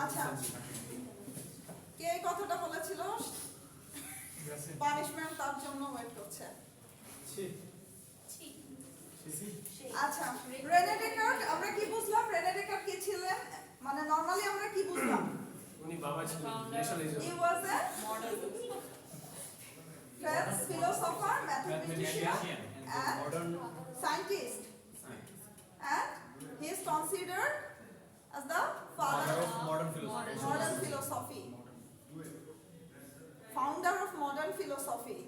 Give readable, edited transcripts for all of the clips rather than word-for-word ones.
আচ্ছা কে কথাটা বলেছিল পানিশমেন্ট তার জন্য ওয়েট করছে আচ্ছা রেনে ডেকার্ট আমরা কি বুঝলাম রেনে ডেকার্ট কি ছিলেন মানে নরমালি আমরা কি বুঝলাম উনি বাবা ছিলেন nationalism he was a French philosopher mathematician and modern scientist and he is considered as the father of modern philosophy founder of modern philosophy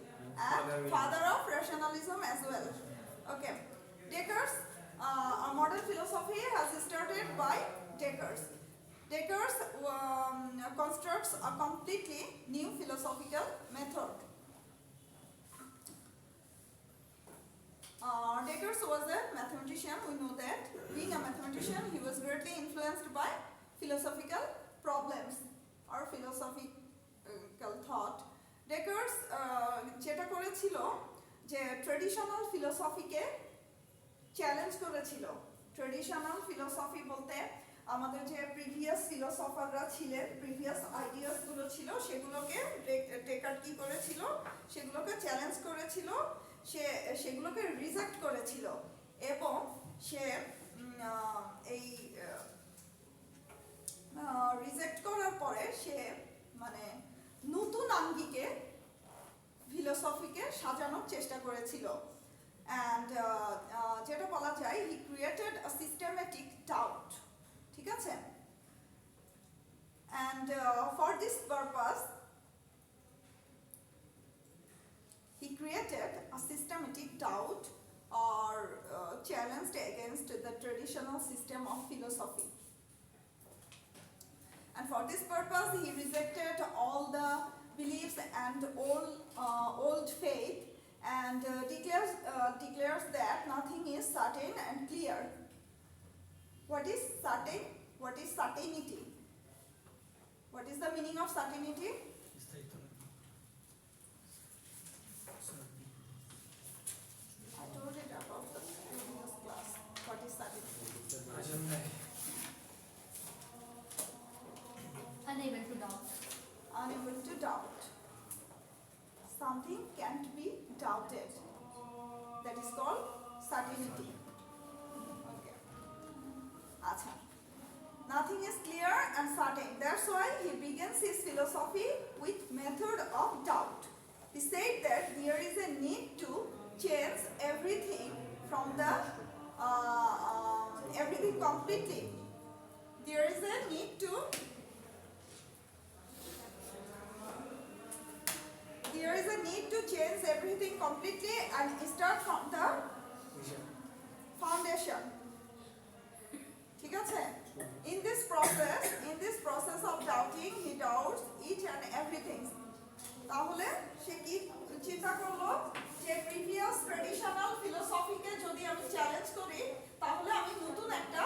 and father of rationalism as well. Okay, Descartes, modern philosophy has started by Descartes. Descartes constructs a completely new philosophical method. Descartes was a mathematician, we know that. Being a mathematician, he was greatly influenced by philosophical problems or philosophical thought. Descartes যেটা করেছিল যে traditional ফিলোসফিকে challenge করেছিল traditional philosophy বলতে আমাদের যে previous ফিলোসফাররা ছিলেন previous ideas গুলো ছিল সেগুলোকে ডেকার্ট কি করেছিল সেগুলোকে চ্যালেঞ্জ করেছিল সে সেগুলোকে রিজেক্ট করেছিল এবং সে এই রিজেক্ট করার পরে সে মানে নতুন আঙ্গিকে ফিলোসফিকে সাজানোর চেষ্টা করেছিল and যেটা বলা যায় he created a systematic doubt ঠিক আছে and for this purpose he created a systematic doubt or challenged against the traditional system of philosophy and for this purpose he rejected all the beliefs and old faith and declares that nothing is certain and clear. What is certain? What is certainty? What is the meaning of certainty? I told it about the previous class. What is certainty? Unable to doubt. Unable to doubt. Something can't be doubted. That is called certainty. Okay. Acha. Nothing is clear and certain. That's why he begins his philosophy with method of doubt. He said that there is a need to change everything from the everything completely. There is a need to change everything completely and start from the foundation. ঠিক আছে? In this process of doubting, he doubts each and everything. তাহলে সে কি চিন্তা করলো যে previous traditional ফিলোসফিকে যদি আমি challenge করি তাহলে আমি নতুন একটা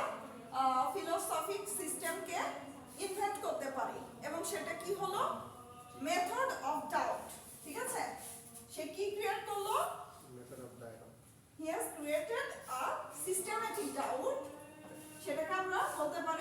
ফিলোসফিক সিস্টেমকে ইনভেন্ট করতে পারি এবং সেটা কি হলো মেথড অফ ডাউট ঠিক আছে সে কি ক্রিয়েট করলো method of doubt he has created a systematic doubt সেটাকে আমরা বলতে পারি